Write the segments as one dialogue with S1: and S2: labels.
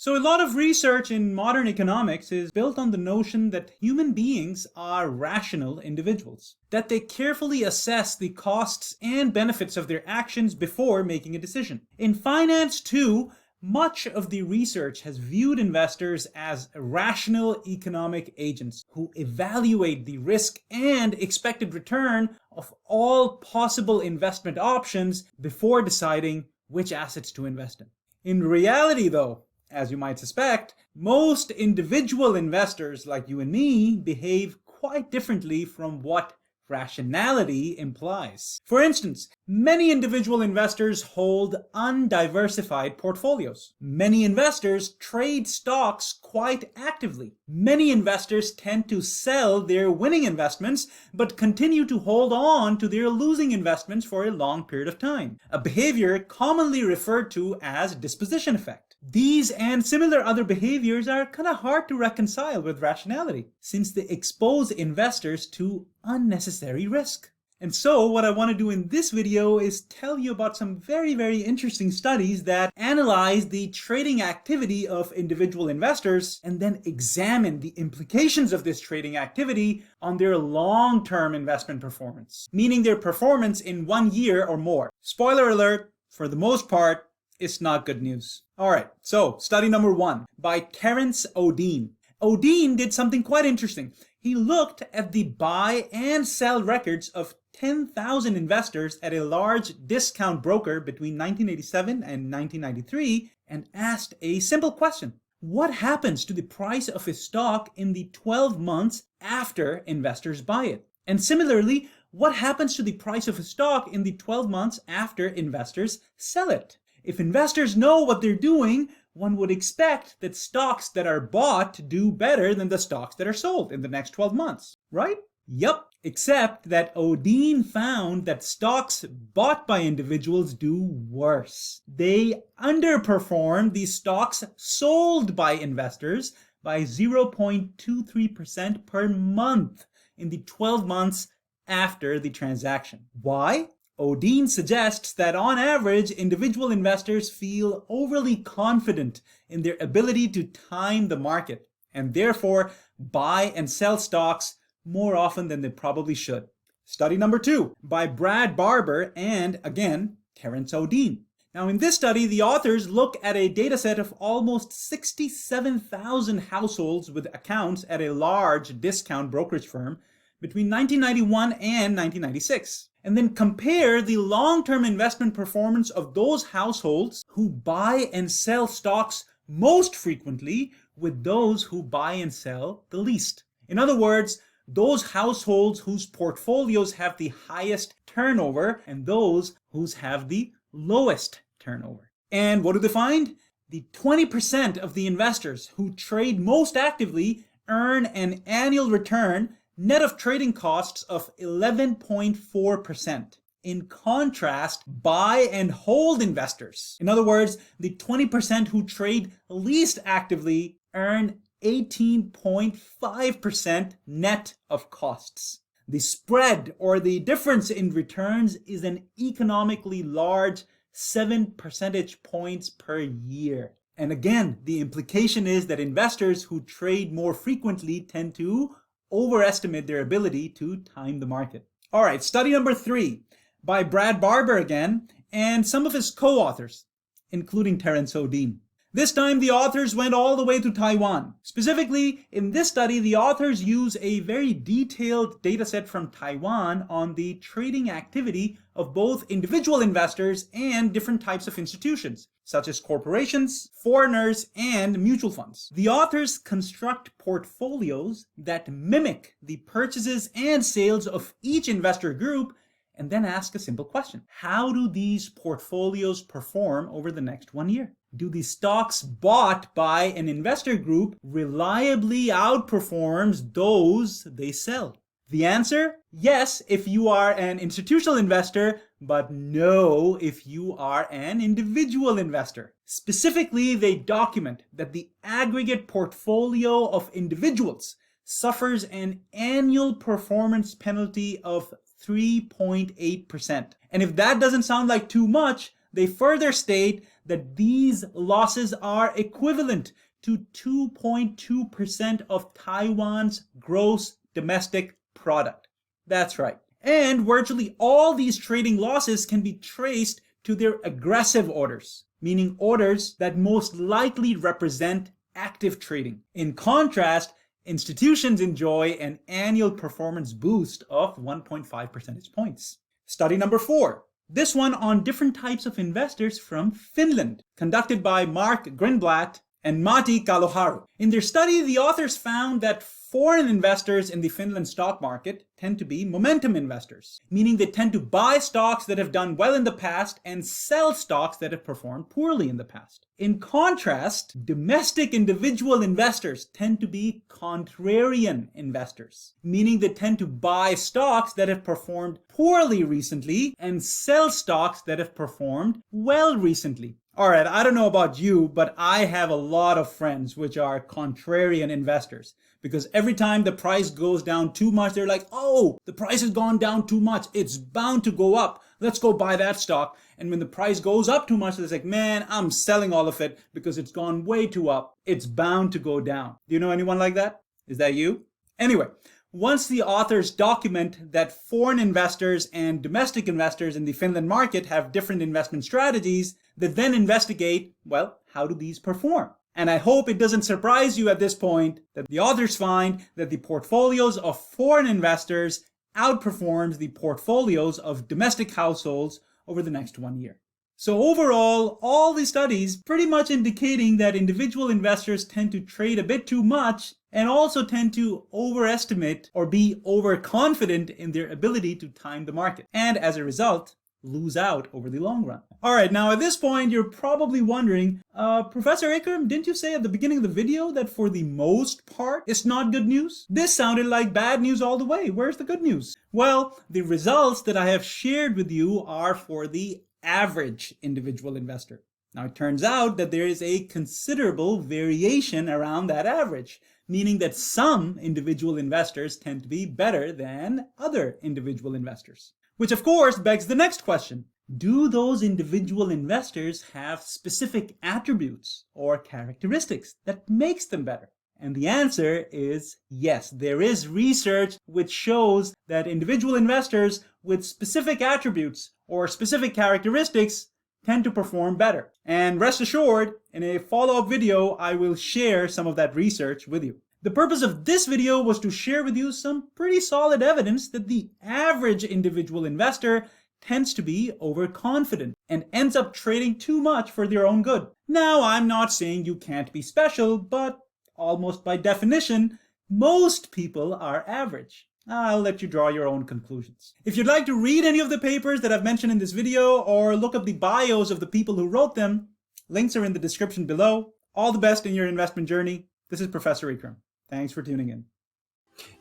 S1: So a lot of research in modern economics is built on the notion that human beings are rational individuals, that they carefully assess the costs and benefits of their actions before making a decision. In finance too, much of the research has viewed investors as rational economic agents who evaluate the risk and expected return of all possible investment options before deciding which assets to invest in. In reality, though, as you might suspect, most individual investors like you and me behave quite differently from what rationality implies. For instance, many individual investors hold undiversified portfolios. Many investors trade stocks quite actively. Many investors tend to sell their winning investments but continue to hold on to their losing investments for a long period of time, a behavior commonly referred to as disposition effect. These and similar other behaviors are kind of hard to reconcile with rationality, since they expose investors to unnecessary risk. And so what I want to do in this video is tell you about some very interesting studies that analyze the trading activity of individual investors and then examine the implications of this trading activity on their long-term investment performance, meaning their performance in 1 year or more. Spoiler alert, for the most part, it's not good news. All right, so study number 1 by Terence O'Dean. O'Dean did something quite interesting. He looked at the buy and sell records of 10,000 investors at a large discount broker between 1987 and 1993 and asked a simple question. What happens to the price of a stock in the 12 months after investors buy it? And similarly, what happens to the price of a stock in the 12 months after investors sell it? If investors know what they're doing, one would expect that stocks that are bought do better than the stocks that are sold in the next 12 months, right? Yup, except that O'Dean found that stocks bought by individuals do worse. They underperform the stocks sold by investors by 0.23% per month in the 12 months after the transaction. Why? O'Dean suggests that on average, individual investors feel overly confident in their ability to time the market and therefore buy and sell stocks more often than they probably should. Study number 2 by Brad Barber and, again, Terence O'Dean. Now in this study, the authors look at a data set of almost 67,000 households with accounts at a large discount brokerage firm between 1991 and 1996. And then compare the long-term investment performance of those households who buy and sell stocks most frequently with those who buy and sell the least. In other words, those households whose portfolios have the highest turnover and those whose have the lowest turnover. And what do they find? The 20% of the investors who trade most actively earn an annual return net of trading costs of 11.4%. In contrast, buy and hold investors, in other words, the 20% who trade least actively, earn 18.5% net of costs. The spread, or the difference in returns, is an economically large 7 percentage points per year. And again, the implication is that investors who trade more frequently tend to overestimate their ability to time the market. All right, study number 3 by Brad Barber again and some of his co-authors, including Terence O'Dean. This time the authors went all the way to Taiwan. Specifically, in this study, the authors use a very detailed data set from Taiwan on the trading activity of both individual investors and different types of institutions, such as corporations, foreigners, and mutual funds. The authors construct portfolios that mimic the purchases and sales of each investor group and then ask a simple question. How do these portfolios perform over the next 1 year? Do the stocks bought by an investor group reliably outperform those they sell? The answer? Yes, if you are an institutional investor, but no if you are an individual investor. Specifically, they document that the aggregate portfolio of individuals suffers an annual performance penalty of 3.8%. And if that doesn't sound like too much, they further state that these losses are equivalent to 2.2% of Taiwan's gross domestic product. That's right. And virtually all these trading losses can be traced to their aggressive orders, meaning orders that most likely represent active trading. In contrast, institutions enjoy an annual performance boost of 1.5 percentage points. Study number 4. This one on different types of investors from Finland, conducted by Mark Grindblatt and Matti Kaloharu. In their study, the authors found that foreign investors in the Finland stock market tend to be momentum investors, meaning they tend to buy stocks that have done well in the past and sell stocks that have performed poorly in the past. In contrast, domestic individual investors tend to be contrarian investors, meaning they tend to buy stocks that have performed poorly recently and sell stocks that have performed well recently. Alright, I don't know about you, but I have a lot of friends which are contrarian investors. Because every time the price goes down too much, they're like, oh, the price has gone down too much. It's bound to go up. Let's go buy that stock. And when the price goes up too much, it's like, man, I'm selling all of it because it's gone way too up. It's bound to go down. Do you know anyone like that? Is that you? Anyway, once the authors document that foreign investors and domestic investors in the Finland market have different investment strategies, they then investigate, well, how do these perform? And I hope it doesn't surprise you at this point that the authors find that the portfolios of foreign investors outperforms the portfolios of domestic households over the next 1 year. So overall, all the studies pretty much indicating that individual investors tend to trade a bit too much and also tend to overestimate or be overconfident in their ability to time the market. And as a result, lose out over the long run. Alright, now at this point, you're probably wondering, Professor Ikram, didn't you say at the beginning of the video that for the most part, it's not good news? This sounded like bad news all the way. Where's the good news? Well, the results that I have shared with you are for the average individual investor. Now, it turns out that there is a considerable variation around that average, meaning that some individual investors tend to be better than other individual investors. Which of course begs the next question. Do those individual investors have specific attributes or characteristics that makes them better? And the answer is yes. There is research which shows that individual investors with specific attributes or specific characteristics tend to perform better. And rest assured, in a follow-up video, I will share some of that research with you. The purpose of this video was to share with you some pretty solid evidence that the average individual investor tends to be overconfident and ends up trading too much for their own good. Now, I'm not saying you can't be special, but almost by definition, most people are average. I'll let you draw your own conclusions. If you'd like to read any of the papers that I've mentioned in this video or look up the bios of the people who wrote them, links are in the description below. All the best in your investment journey. This is Professor Ikram. Thanks for tuning in.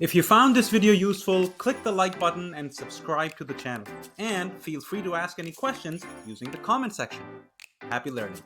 S1: If you found this video useful, click the like button and subscribe to the channel. And feel free to ask any questions using the comment section. Happy learning.